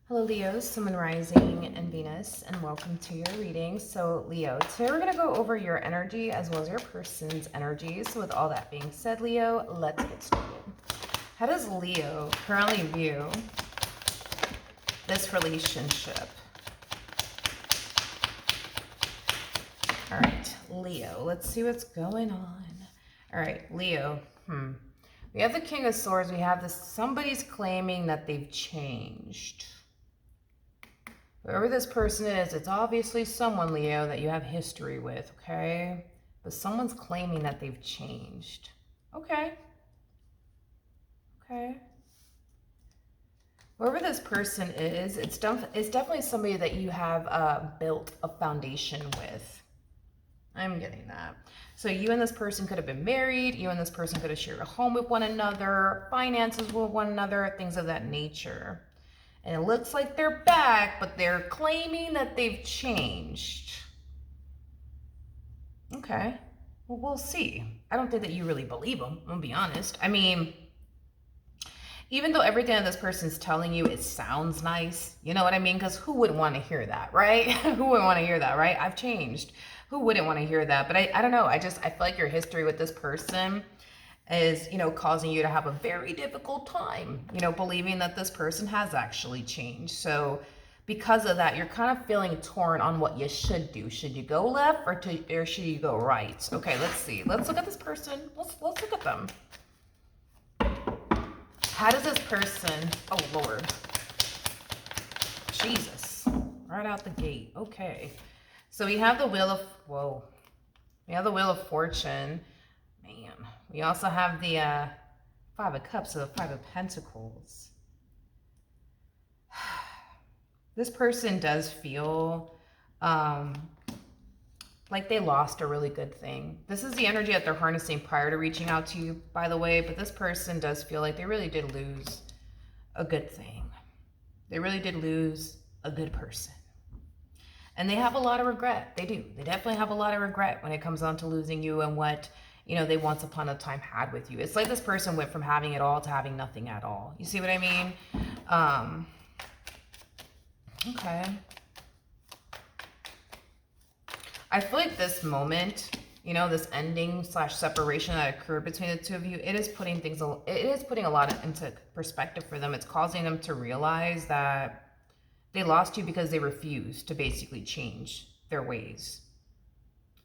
Hello Leo, Sun, Rising, and Venus, and welcome to your reading. So Leo, today we're going to go over your energy as well as your person's energy. So with all that being said, Leo, let's get started. How does Leo currently view this relationship? All right, Leo, let's see what's going on. All right, Leo, we have the King of Swords. We have this, somebody's claiming that they've changed. Whoever this person is, it's obviously someone, Leo, that you have history with, okay? But someone's claiming that they've changed. Okay. Okay. Whoever this person is, it's definitely somebody that you have built a foundation with. I'm getting that. So you and this person could have been married. You and this person could have shared a home with one another, finances with one another, things of that nature. And it looks like they're back, but they're claiming that they've changed. Okay. Well, we'll see. I don't think that you really believe them, I'm gonna be honest. I mean, even though everything that this person's telling you, it sounds nice. You know what I mean? Because who wouldn't want to hear that, right? Who wouldn't want to hear that, right? I've changed. Who wouldn't want to hear that? But I don't know. I feel like your history with this person is, causing you to have a very difficult time, believing that this person has actually changed. So because of that, you're kind of feeling torn on what you should do. Should you go left or should you go right? Okay, let's see. Let's look at this person. Let's look at them. How does this person, oh Lord, Jesus, right out the gate. Okay. So we have the Wheel of, we have the Wheel of Fortune. Man, we also have the Five of Cups, so the Five of Pentacles. This person does feel like they lost a really good thing. This is the energy that they're harnessing prior to reaching out to you, by the way, but this person does feel like they really did lose a good thing. They really did lose a good person. And they have a lot of regret. They do. They definitely have a lot of regret when it comes down to losing you and what, they once upon a time had with you. It's like this person went from having it all to having nothing at all. You see what I mean? Okay. I feel like this moment, this ending / separation that occurred between the two of you, it is putting a lot into perspective for them. It's causing them to realize that they lost you because they refused to basically change their ways.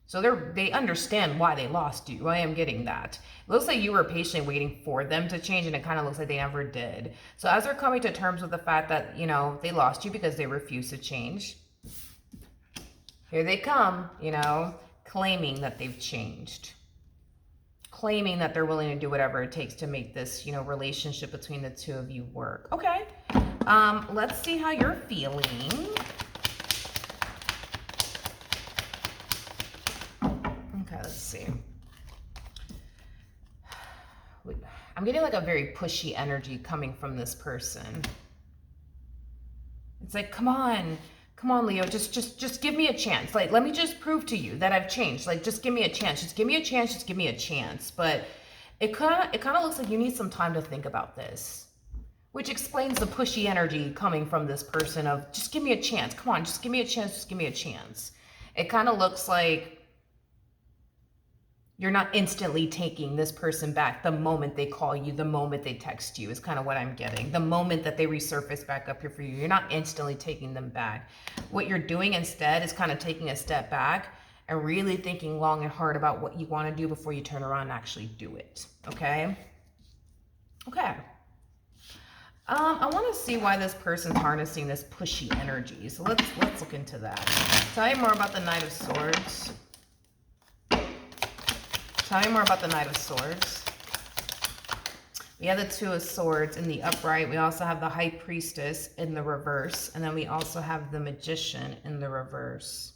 So they understand why they lost you. I am getting that. It looks like you were patiently waiting for them to change, and it kind of looks like they never did. So as they're coming to terms with the fact that, they lost you because they refused to change, here they come, claiming that they've changed. Claiming that they're willing to do whatever it takes to make this, relationship between the two of you work. Okay. Let's see how you're feeling. Okay, let's see. I'm getting like a very pushy energy coming from this person. It's like, come on, Leo, just give me a chance. Like, let me just prove to you that I've changed. Like, just give me a chance. Just give me a chance. Just give me a chance. But it kind of looks like you need some time to think about this. Which explains the pushy energy coming from this person of, just give me a chance. Come on, just give me a chance. Just give me a chance. It kind of looks like you're not instantly taking this person back the moment they call you, the moment they text you is kind of what I'm getting. The moment that they resurface back up here for you, you're not instantly taking them back. What you're doing instead is kind of taking a step back and really thinking long and hard about what you want to do before you turn around and actually do it. Okay? Okay. I want to see why this person's harnessing this pushy energy. So let's look into that. Tell me more about the Knight of Swords. Tell me more about the Knight of Swords. We have the Two of Swords in the upright. We also have the High Priestess in the reverse. And then we also have the Magician in the reverse.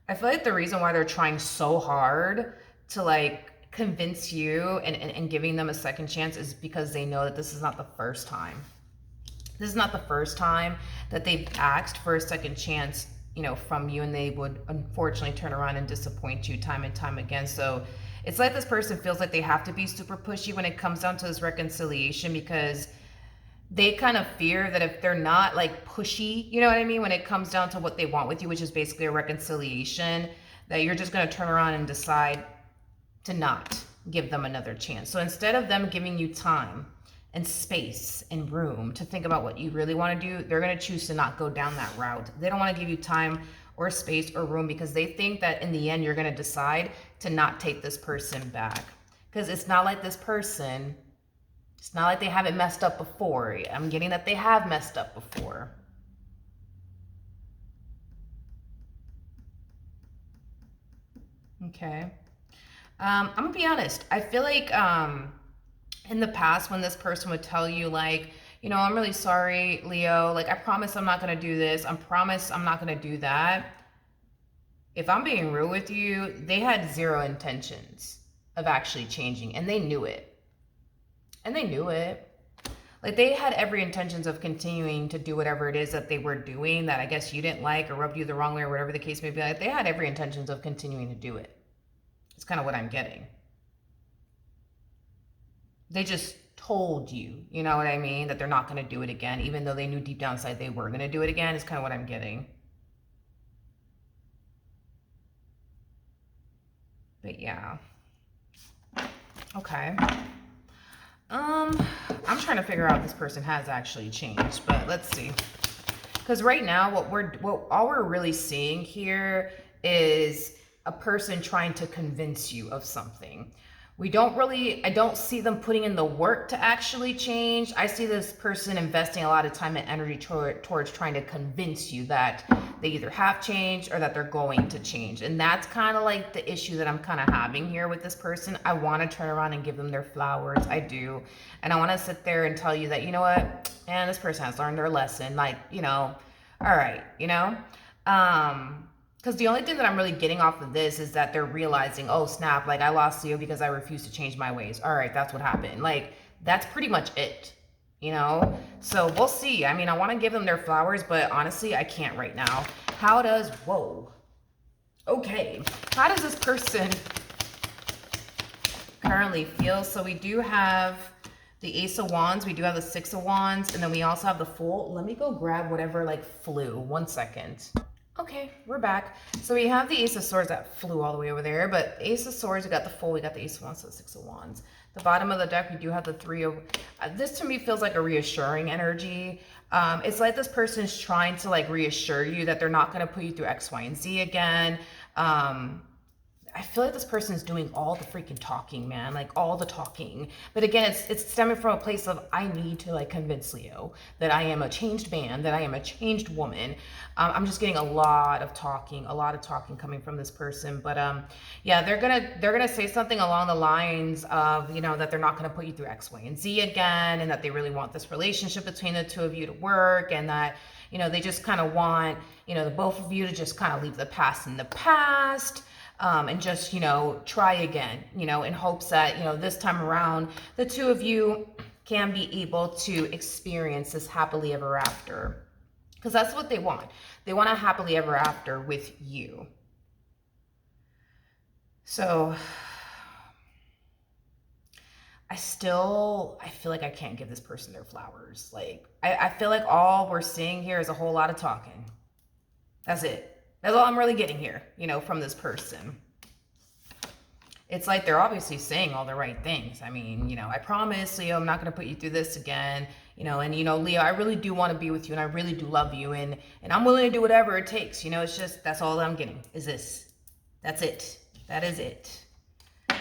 I feel like the reason why they're trying so hard to convince you and giving them a second chance is because they know that this is not the first time. This is not the first time that they've asked for a second chance, from you, and they would unfortunately turn around and disappoint you time and time again. So it's like this person feels like they have to be super pushy when it comes down to this reconciliation, because they kind of fear that if they're not like pushy, you know what I mean, when it comes down to what they want with you, which is basically a reconciliation, that you're just going to turn around and decide to not give them another chance. So instead of them giving you time and space and room to think about what you really want to do, they're going to choose to not go down that route. They don't want to give you time or space or room because they think that in the end you're going to decide to not take this person back. Because it's not like this person, it's not like they haven't messed up before. I'm getting that they have messed up before. Okay. I'm gonna be honest. I feel like in the past when this person would tell you like, you know, I'm really sorry, Leo. Like, I promise I'm not gonna do this. I promise I'm not gonna do that. If I'm being real with you, they had zero intentions of actually changing, and they knew it. And they knew it. Like, they had every intentions of continuing to do whatever it is that they were doing that I guess you didn't like or rubbed you the wrong way or whatever the case may be. Like, they had every intentions of continuing to do it. It's kind of what I'm getting. They just told you, you know what I mean, that they're not going to do it again, even though they knew deep down inside they were going to do it again, is kind of what I'm getting. But yeah. Okay. I'm trying to figure out if this person has actually changed, but let's see. Because right now, all we're really seeing here is a person trying to convince you of something. I don't see them putting in the work to actually change. I see this person investing a lot of time and energy towards trying to convince you that they either have changed or that they're going to change. And that's kind of like the issue that I'm kind of having here with this person. I want to turn around and give them their flowers. I do. And I want to sit there and tell you that, you know what, man, this person has learned their lesson. Like, you know, all right, you know? Because the only thing that I'm really getting off of this is that they're realizing, oh, snap, like I lost Leo because I refused to change my ways. All right, that's what happened. Like, that's pretty much it, you know? So we'll see. I mean, I want to give them their flowers, but honestly, I can't right now. Whoa. Okay. How does this person currently feel? So we do have the Ace of Wands. We do have the Six of Wands. And then we also have the Fool. Let me go grab whatever like flew. 1 second. Okay, we're back. So we have the Ace of Swords that flew all the way over there, but Ace of Swords, we got the Fool, we got the Ace of Wands, so the Six of Wands. The bottom of the deck, we do have the Three of... this to me feels like a reassuring energy. It's like this person's trying to like reassure you that they're not going to put you through X, Y, and Z again. I feel like this person is doing all the freaking talking, man, like all the talking. But again, it's stemming from a place of I need to like convince Leo that I am a changed man, that I am a changed woman. I'm just getting a lot of talking coming from this person. But yeah, they're gonna say something along the lines of, you know, that they're not gonna put you through X, Y, and Z again, and that they really want this relationship between the two of you to work, and that, you know, they just kind of want, you know, the both of you to just kind of leave the past in the past. And just, you know, try again, you know, in hopes that, you know, this time around, the two of you can be able to experience this happily ever after. Because that's what they want. They want a happily ever after with you. So I feel like I can't give this person their flowers. Like, I feel like all we're seeing here is a whole lot of talking. That's it. That's all I'm really getting here, you know, from this person. It's like they're obviously saying all the right things. I mean, you know, I promise, Leo, I'm not going to put you through this again. You know, and, you know, Leo, I really do want to be with you, and I really do love you, and I'm willing to do whatever it takes. You know, it's just, that's all I'm getting is this. That's it. That is it. So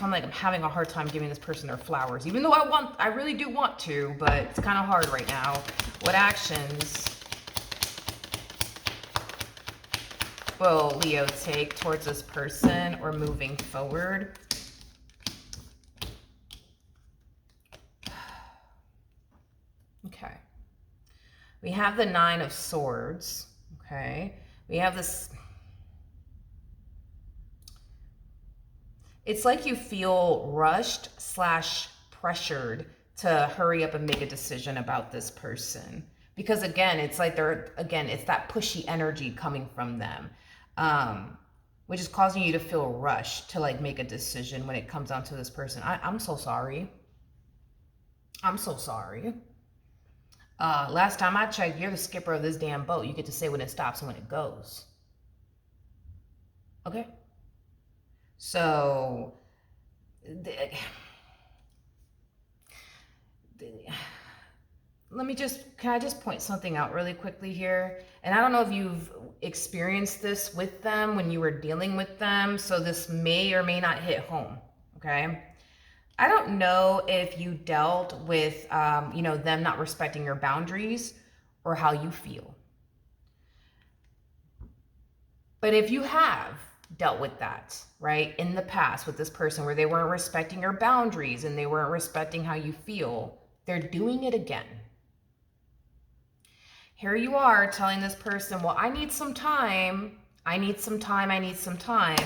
I'm like, I'm having a hard time giving this person their flowers, even though I really do want to, but it's kind of hard right now. What actions will Leo take towards this person or moving forward? Okay. We have the Nine of Swords. Okay. We have this. It's like you feel rushed / pressured to hurry up and make a decision about this person. Because again, it's like it's that pushy energy coming from them. Which is causing you to feel rushed to like make a decision when it comes down to this person. I'm so sorry. I'm so sorry. Last time I checked, you're the skipper of this damn boat. You get to say when it stops and when it goes. Okay? So, can I just point something out really quickly here? And I don't know if you've experienced this with them when you were dealing with them, so this may or may not hit home, okay? I don't know if you dealt with, them not respecting your boundaries or how you feel. But if you have dealt with that, right, in the past with this person where they weren't respecting your boundaries and they weren't respecting how you feel, they're doing it again. Here you are telling this person, well, I need some time. I need some time. I need some time.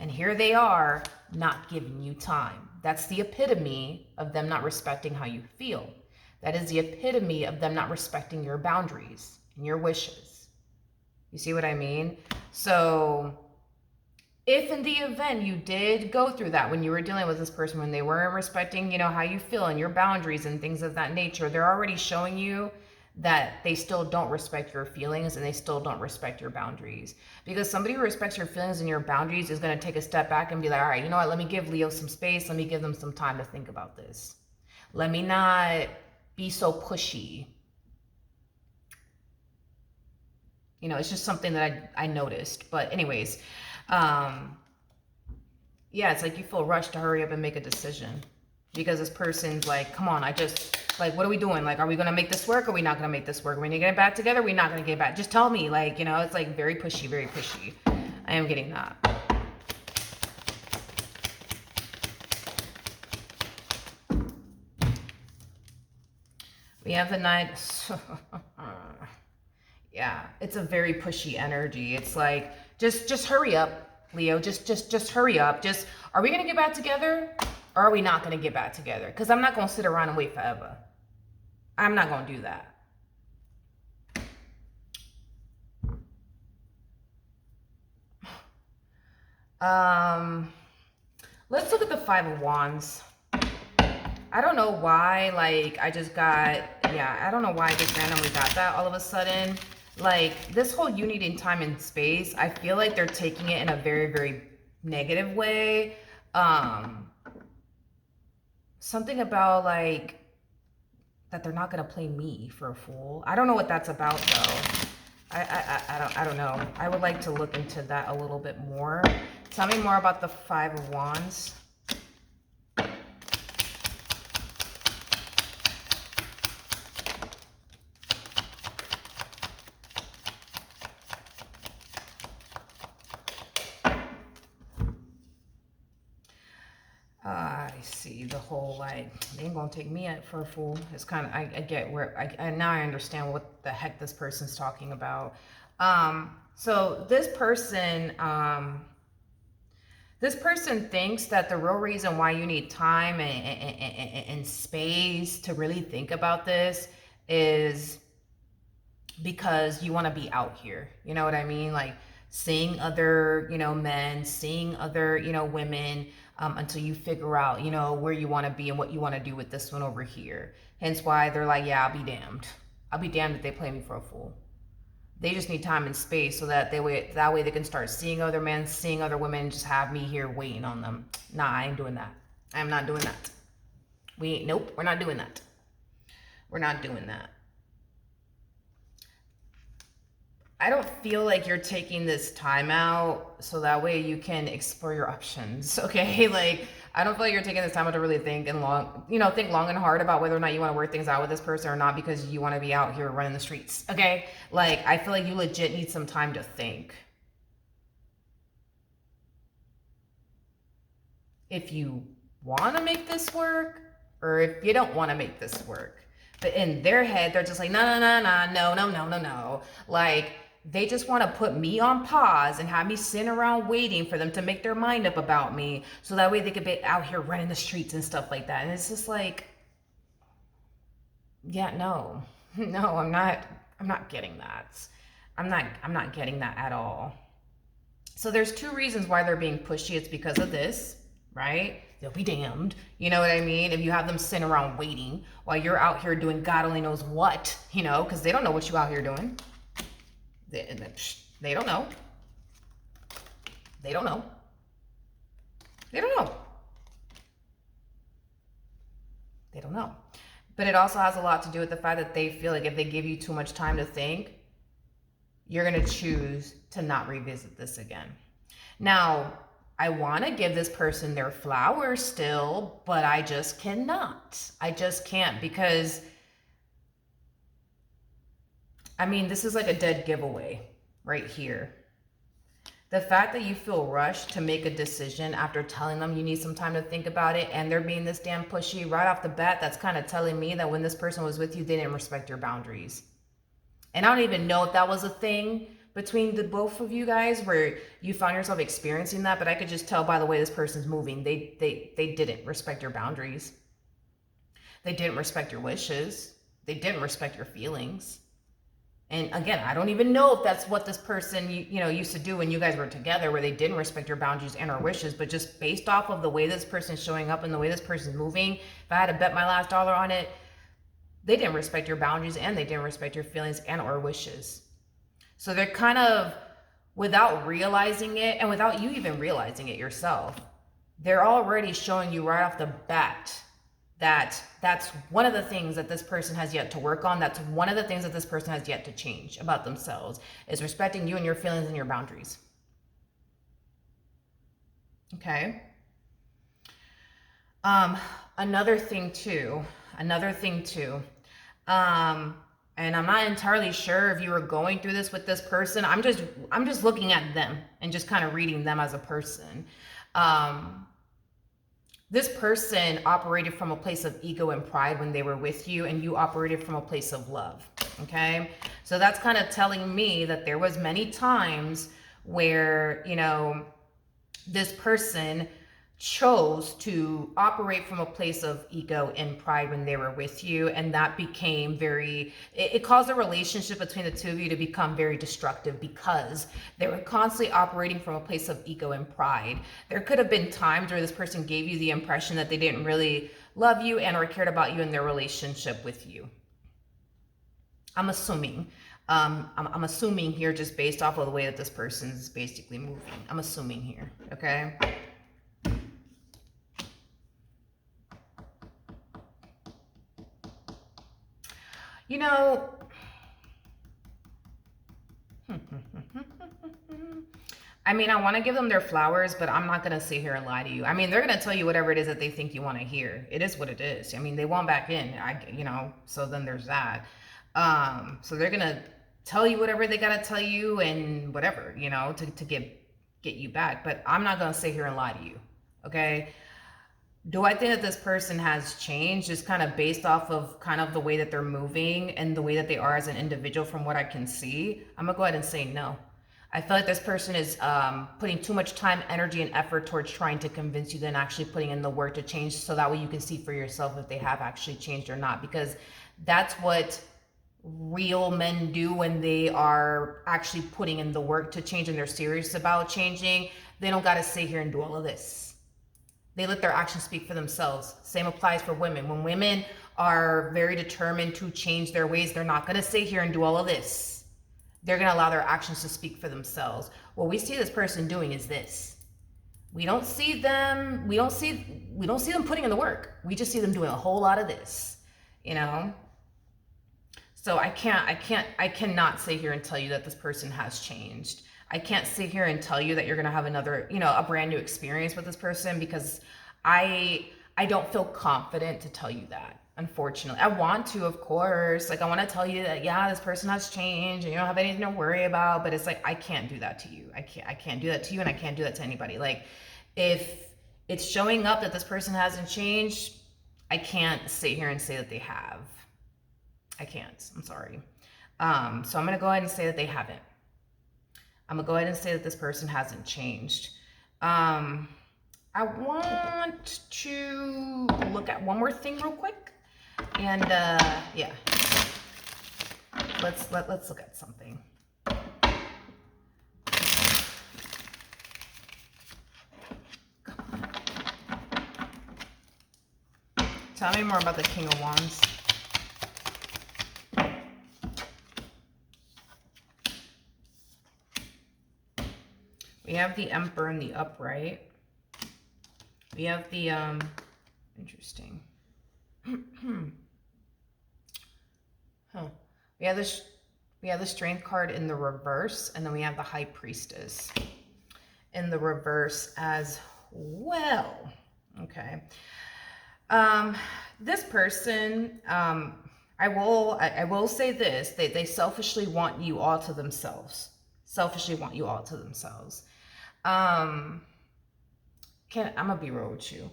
And here they are not giving you time. That's the epitome of them not respecting how you feel. That is the epitome of them not respecting your boundaries and your wishes. You see what I mean? So if in the event you did go through that when you were dealing with this person, when they weren't respecting, how you feel and your boundaries and things of that nature, they're already showing you that they still don't respect your feelings and they still don't respect your boundaries. Because somebody who respects your feelings and your boundaries is going to take a step back and be like, all right, you know what? Let me give Leo some space. Let me give them some time to think about this. Let me not be so pushy. It's just something that I noticed. But anyways, yeah, it's like you feel rushed to hurry up and make a decision because this person's like, come on, what are we doing? Like, are we going to make this work? Or are we not going to make this work? Are we going to get it back together? Are we not going to get it back? Just tell me, it's like very pushy, very pushy. I am getting that. We have the night. Yeah, it's a very pushy energy. It's like, just hurry up, Leo. Just hurry up. Are we going to get back together? Or are we not going to get back together? Because I'm not going to sit around and wait forever. I'm not going to do that. Let's look at the Five of Wands. I don't know why, I don't know why I just randomly got that all of a sudden. This whole you needing time and space, I feel like they're taking it in a very, very negative way. Something about, that they're not going to play me for a fool. I don't know what that's about, though. I don't know. I would like to look into that a little bit more. Tell me more about the Five of Wands. I see the whole, they ain't gonna take me for a fool. It's kind of, I get where, now I understand what the heck this person's talking about. So this person thinks that the real reason why you need time and space to really think about this is because you want to be out here. You know what I mean? Like seeing other, men, seeing other, women, until you figure out, where you want to be and what you want to do with this one over here. Hence why they're like, yeah, I'll be damned. I'll be damned if they play me for a fool. They just need time and space so that that way they can start seeing other men, seeing other women, just have me here waiting on them. Nah, I ain't doing that. I'm not doing that. Nope, we're not doing that. We're not doing that. I don't feel like you're taking this time out so that way you can explore your options, okay? I don't feel like you're taking this time out to really think long and hard about whether or not you want to work things out with this person or not because you want to be out here running the streets, okay? I feel like you legit need some time to think. If you want to make this work or if you don't want to make this work. But in their head, they're just like, no. They just want to put me on pause and have me sitting around waiting for them to make their mind up about me so that way they could be out here running the streets and stuff like that. And it's just like, yeah, no, I'm not getting that. I'm not getting that at all. So there's two reasons why they're being pushy. It's because of this, right? they'll be damned. You know what I mean? If you have them sitting around waiting while you're out here doing God only knows what, you know, because they don't know what you out here doing. They don't know. They don't know. They don't know. They don't know. But it also has a lot to do with the fact that they feel like if they give you too much time to think, you're going to choose to not revisit this again. Now, I want to give this person their flowers still, but I just cannot. I just can't, because, I mean, this is like a dead giveaway right here. The fact that you feel rushed to make a decision after telling them you need some time to think about it, and they're being this damn pushy right off the bat, that's kind of telling me that when this person was with you, they didn't respect your boundaries. And I don't even know if that was a thing between the both of you guys where you found yourself experiencing that, but I could just tell by the way this person's moving, they didn't respect your boundaries. They didn't respect your wishes. They didn't respect your feelings. And again, I don't even know if that's what this person, you know, used to do when you guys were together, where they didn't respect your boundaries and or wishes, but just based off of the way this person's showing up and the way this person's moving, if I had to bet my last dollar on it, they didn't respect your boundaries and they didn't respect your feelings and or wishes. So they're kind of, without realizing it and without you even realizing it yourself, they're already showing you right off the bat that that's one of the things that this person has yet to work on. That's one of the things that this person has yet to change about themselves, is respecting you and your feelings and your boundaries. Okay. Another thing too, and I'm not entirely sure if you were going through this with this person. I'm just looking at them and just kind of reading them as a person. This person operated from a place of ego and pride when they were with you, and you operated from a place of love. Okay. So that's kind of telling me that there was many times where, you know, this person chose to operate from a place of ego and pride when they were with you, and that became it caused the relationship between the two of you to become very destructive, because they were constantly operating from a place of ego and pride. There could have been times where this person gave you the impression that they didn't really love you and or cared about you in their relationship with you. I'm assuming. I'm assuming here, just based off of the way that this person's basically moving. I'm assuming here, okay? You know, I mean, I want to give them their flowers, but I'm not going to sit here and lie to you. I mean, they're going to tell you whatever it is that they think you want to hear. It is what it is. I mean, they want back in, you know, so then there's that. So they're going to tell you whatever they got to tell you and whatever, you know, to get you back. But I'm not going to sit here and lie to you. Okay. Do I think that this person has changed just kind of based off of kind of the way that they're moving and the way that they are as an individual from what I can see? I'm gonna go ahead and say no. I feel like this person is putting too much time, energy, and effort towards trying to convince you than actually putting in the work to change, so that way you can see for yourself if they have actually changed or not, because that's what real men do when they are actually putting in the work to change and they're serious about changing. They don't got to sit here and do all of this. They let their actions speak for themselves. Same applies for women. When women are very determined to change their ways, they're not going to sit here and do all of this. They're going to allow their actions to speak for themselves. What we see this person doing is this. We don't see them putting in the work. We just see them doing a whole lot of this, you know? So I cannot sit here and tell you that this person has changed. I can't sit here and tell you that you're going to have another, you know, a brand new experience with this person, because I don't feel confident to tell you that, unfortunately. I want to, of course, like I want to tell you that, yeah, this person has changed and you don't have anything to worry about, but it's like, I can't do that to you. I can't do that to you, and I can't do that to anybody. Like, if it's showing up that this person hasn't changed, I can't sit here and say that they have. I can't. I'm sorry. So I'm going to go ahead and say that they haven't. I'm going to go ahead and say that this person hasn't changed. I want to look at one more thing real quick. And yeah, let's look at something. Tell me more about the King of Wands. We have the Emperor in the upright. We have the, interesting. Huh. We have the Strength card in the reverse, and then we have the High Priestess in the reverse as well. Okay. This person, I will say this, they selfishly want you all to themselves. Selfishly want you all to themselves. I'm gonna be real with you.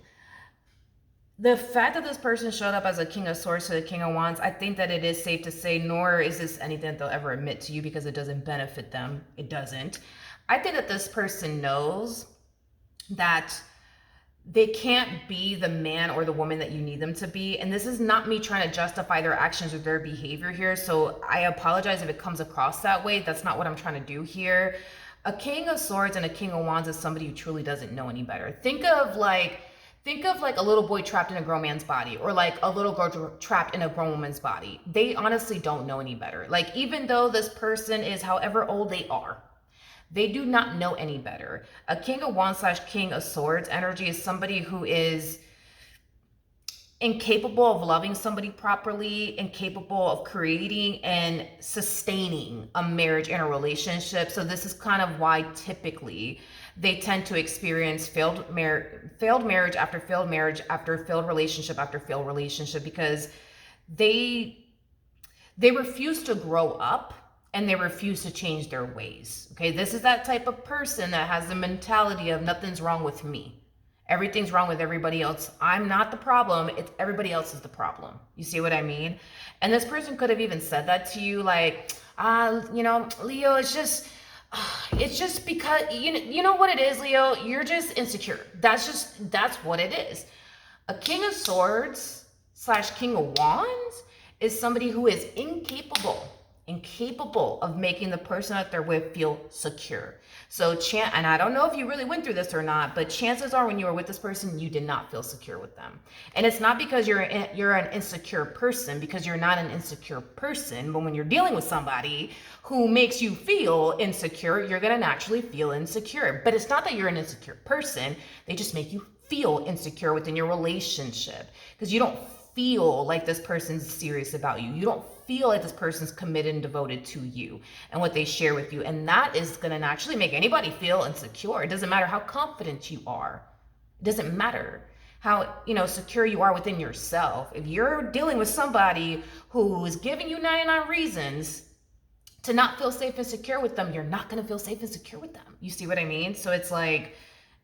The fact that this person showed up as a King of Swords to the King of Wands, I think that it is safe to say, nor is this anything that they'll ever admit to you because it doesn't benefit them. It doesn't. I think that this person knows that they can't be the man or the woman that you need them to be. And this is not me trying to justify their actions or their behavior here. So I apologize if it comes across that way. That's not what I'm trying to do here. A King of Swords and a King of Wands is somebody who truly doesn't know any better. Think of like a little boy trapped in a grown man's body, or like a little girl trapped in a grown woman's body. They honestly don't know any better. Like, even though this person is however old they are, they do not know any better. A King of Wands / King of Swords energy is somebody who is incapable of loving somebody properly, incapable of creating and sustaining a marriage and a relationship. So this is kind of why typically they tend to experience failed marriage after failed marriage after failed relationship after failed relationship, because they refuse to grow up and they refuse to change their ways. Okay, this is that type of person that has the mentality of nothing's wrong with me. Everything's wrong with everybody else. I'm not the problem. It's everybody else is the problem. You see what I mean? And this person could have even said that to you, like, Leo, it's just because, you know what it is, Leo? You're just insecure. That's what it is. A King of Swords / King of Wands is somebody who is incapable of making the person that they're with feel secure. So and I don't know if you really went through this or not, but chances are when you were with this person, you did not feel secure with them. And it's not because you're an insecure person, because you're not an insecure person, but when you're dealing with somebody who makes you feel insecure, you're going to naturally feel insecure. But it's not that you're an insecure person, they just make you feel insecure within your relationship, because you don't feel like this person's serious about you. You don't feel like this person's committed and devoted to you and what they share with you. And that is going to naturally make anybody feel insecure. It doesn't matter how confident you are. It doesn't matter how, secure you are within yourself. If you're dealing with somebody who is giving you 99 reasons to not feel safe and secure with them, you're not going to feel safe and secure with them. You see what I mean? So it's like,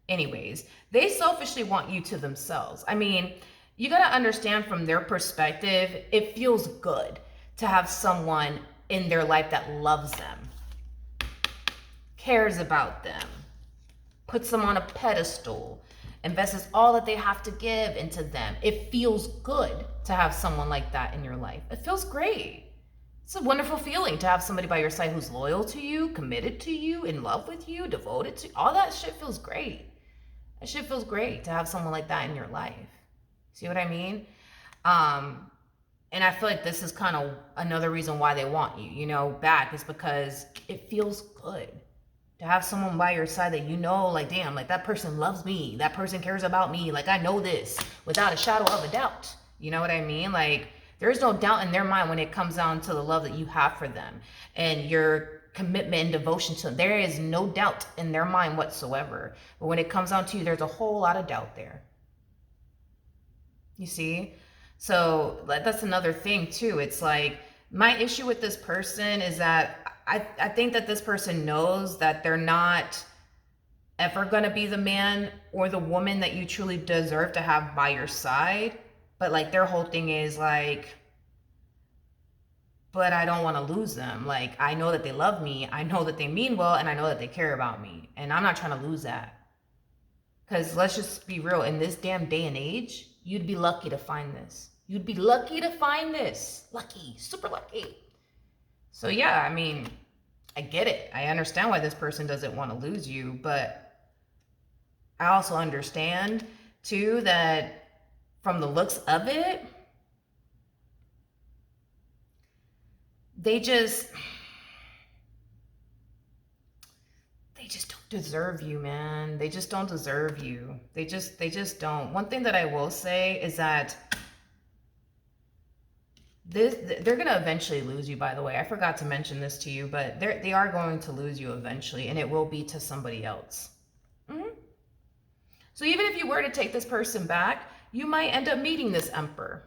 anyways, they selfishly want you to themselves. I mean, you got to understand from their perspective, it feels good to have someone in their life that loves them, cares about them, puts them on a pedestal, invests all that they have to give into them. It feels good to have someone like that in your life. It feels great. It's a wonderful feeling to have somebody by your side who's loyal to you, committed to you, in love with you, devoted to you. All that shit feels great. That shit feels great to have someone like that in your life. See what I mean? And I feel like this is kind of another reason why they want you, back, is because it feels good to have someone by your side that like, damn, like that person loves me. That person cares about me. Like, I know this without a shadow of a doubt. You know what I mean? Like, there's no doubt in their mind when it comes down to the love that you have for them and your commitment and devotion to them. There is no doubt in their mind whatsoever. But when it comes down to you, there's a whole lot of doubt there. You see? So that's another thing too. It's like, my issue with this person is that I think that this person knows that they're not ever going to be the man or the woman that you truly deserve to have by your side. But like, their whole thing is like, but I don't want to lose them. Like, I know that they love me. I know that they mean well, and I know that they care about me. And I'm not trying to lose that. Because let's just be real. In this damn day and age, you'd be lucky to find this. You'd be lucky to find this. Lucky. Super lucky. So yeah, I mean, I get it. I understand why this person doesn't want to lose you. But I also understand, too, that from the looks of it, they just don't deserve you, man. They just don't deserve you. They just don't. One thing that I will say is that they're gonna eventually lose you, by the way. I forgot to mention this to you, but they are going to lose you eventually, and it will be to somebody else. Mm-hmm. So even if you were to take this person back, you might end up meeting this emperor.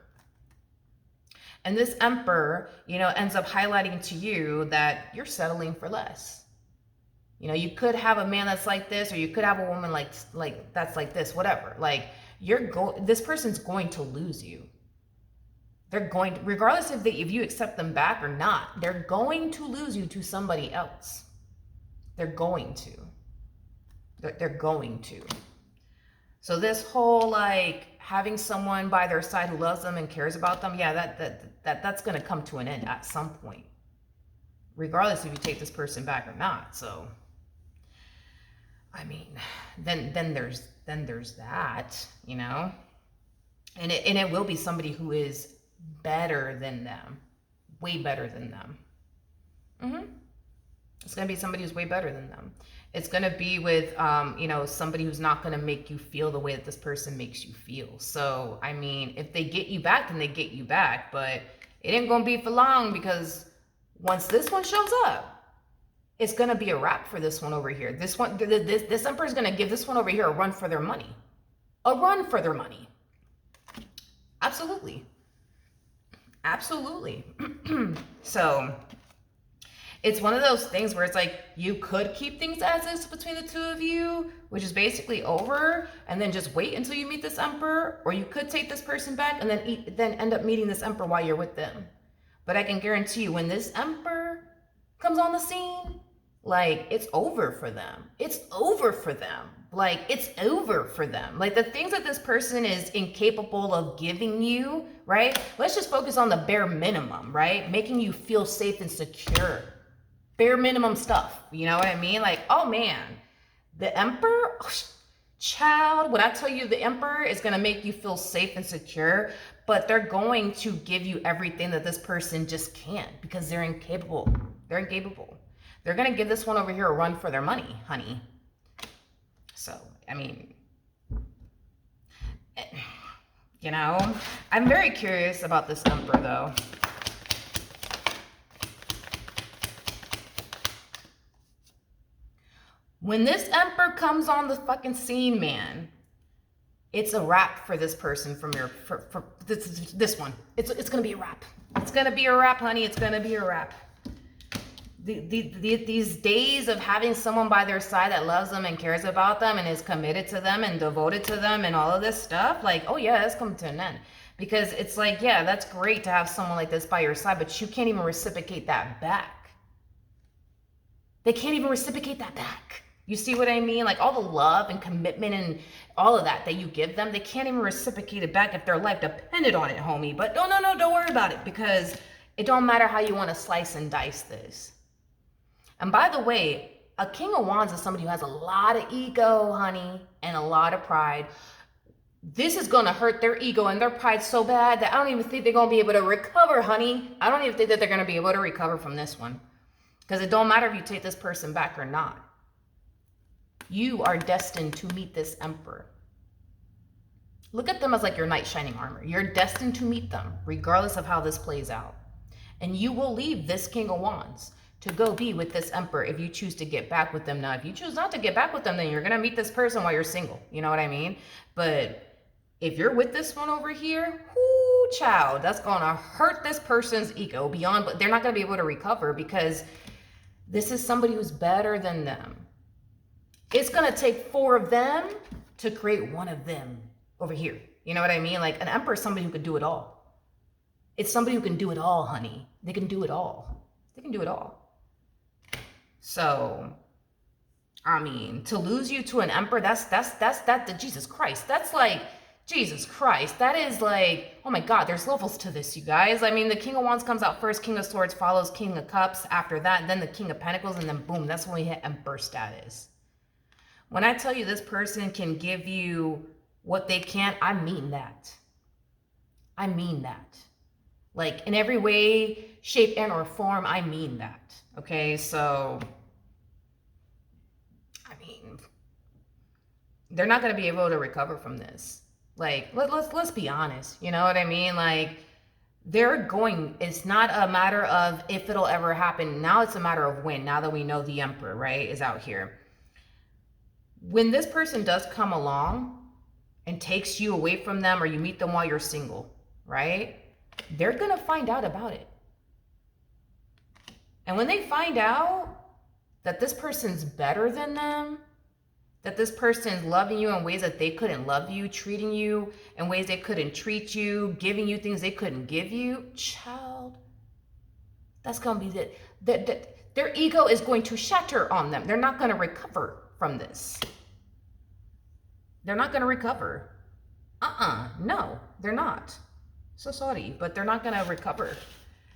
And this emperor, ends up highlighting to you that you're settling for less. You could have a man that's like this, or you could have a woman like that's like this, whatever. Like this person's going to lose you. They're going to, regardless if you accept them back or not, they're going to lose you to somebody else. They're going to. They're going to. So this whole having someone by their side who loves them and cares about them, yeah, that's going to come to an end at some point, regardless if you take this person back or not. So, I mean, then there's that, and it will be somebody who is better than them, way better than them. It's going to be somebody who's way better than them. It's going to be with, somebody who's not going to make you feel the way that this person makes you feel. So, I mean, if they get you back, then they get you back. But it ain't going to be for long, because once this one shows up, it's going to be a wrap for this one over here. This emperor is going to give this one over here a run for their money. A run for their money. Absolutely. Absolutely. So it's one of those things where it's like, you could keep things as is between the two of you, which is basically over, and then just wait until you meet this emperor, or you could take this person back and then end up meeting this emperor while you're with them. But I can guarantee you, when this emperor comes on the scene, it's over for them. It's over for them. It's over for them. The things that this person is incapable of giving you, right? Let's just focus on the bare minimum, right? Making you feel safe and secure. Bare minimum stuff. You know what I mean? Oh man, the emperor, child, when I tell you the emperor is going to make you feel safe and secure, but they're going to give you everything that this person just can't, because they're incapable. They're incapable. They're going to give this one over here a run for their money, honey. So, I mean, I'm very curious about this emperor, though. When this emperor comes on the fucking scene, man, it's a wrap for this person for this one. It's gonna be a wrap. It's gonna be a wrap, honey. It's gonna be a wrap. These days of having someone by their side that loves them and cares about them and is committed to them and devoted to them and all of this stuff, oh yeah, that's coming to an end. Because it's yeah, that's great to have someone like this by your side, but you can't even reciprocate that back. They can't even reciprocate that back. You see what I mean? All the love and commitment and all of that you give them, they can't even reciprocate it back if their life depended on it, homie. But no, don't worry about it, because it don't matter how you want to slice and dice this. And by the way, a King of Wands is somebody who has a lot of ego, honey, and a lot of pride. This is going to hurt their ego and their pride so bad that I don't even think they're going to be able to recover, honey. I don't even think that they're going to be able to recover from this one. Because it don't matter if you take this person back or not. You are destined to meet this emperor. Look at them as your knight shining armor. You're destined to meet them, regardless of how this plays out. And you will leave this King of Wands to go be with this emperor if you choose to get back with them. Now, if you choose not to get back with them, then you're going to meet this person while you're single. You know what I mean? But if you're with this one over here, whoo, child, that's going to hurt this person's ego beyond, but they're not going to be able to recover, because this is somebody who's better than them. It's going to take 4 of them to create one of them over here. You know what I mean? An emperor is somebody who can do it all. It's somebody who can do it all, honey. They can do it all. They can do it all. So, I mean, to lose you to an emperor, that's Jesus Christ. That's Jesus Christ. That is oh my God, there's levels to this, you guys. I mean, the King of Wands comes out first, King of Swords follows, King of Cups after that, then the King of Pentacles, and then boom, that's when we hit emperor status. When I tell you this person can give you what they can't, I mean that. I mean that. Like in every way, shape, and or form, I mean that. Okay, so I mean, they're not gonna be able to recover from this. Like, let's be honest. You know what I mean? Like, they're going. It's not a matter of if it'll ever happen. Now it's a matter of when. Now that we know the emperor, right, is out here. When this person does come along and takes you away from them, or you meet them while you're single, right? They're gonna find out about it. And when they find out that this person's better than them, that this person's loving you in ways that they couldn't love you, treating you in ways they couldn't treat you, giving you things they couldn't give you, child, that's gonna be their ego is going to shatter on them. They're not gonna recover from this. They're not gonna recover. No, they're not. So sorry, but they're not gonna recover.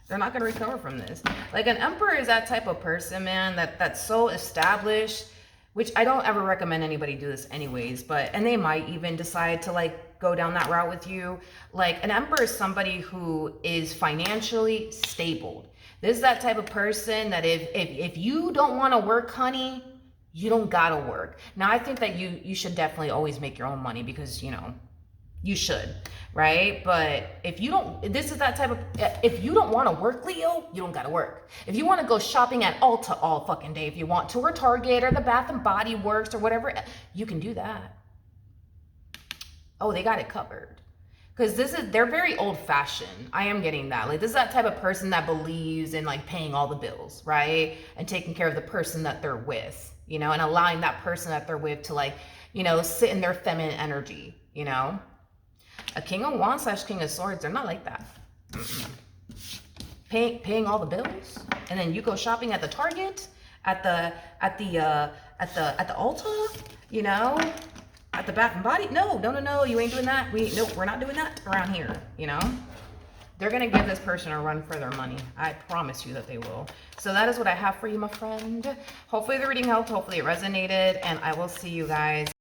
They're not gonna recover from this. Like an emperor is that type of person, man, that's so established, which I don't ever recommend anybody do this anyways, and they might even decide to like go down that route with you. Like an emperor is somebody who is financially stable. This is that type of person that if you don't want to work, honey, you don't gotta work. Now I think that you should definitely always make your own money, because you know you should, right? But if you don't, this is that type of, if you don't want to work, Leo, you don't got to work. If you want to go shopping at Ulta all fucking day, if you want to, or Target, or the Bath and Body Works, or whatever, you can do that. Oh, they got it covered. Because they're very old fashioned. I am getting that. Like, this is that type of person that believes in like paying all the bills, right? And taking care of the person that they're with, you know, and allowing that person that they're with to like, you know, sit in their feminine energy, you know? A king of wands / king of swords, they're not like that. Paying all the bills, and then you go shopping at the Target, at the Ulta, you know, at the Bath and Body. No, you ain't doing that. We're not doing that around here. You know, they're gonna give this person a run for their money. I promise you that they will. So that is what I have for you, my friend. Hopefully the reading helped. Hopefully it resonated, and I will see you guys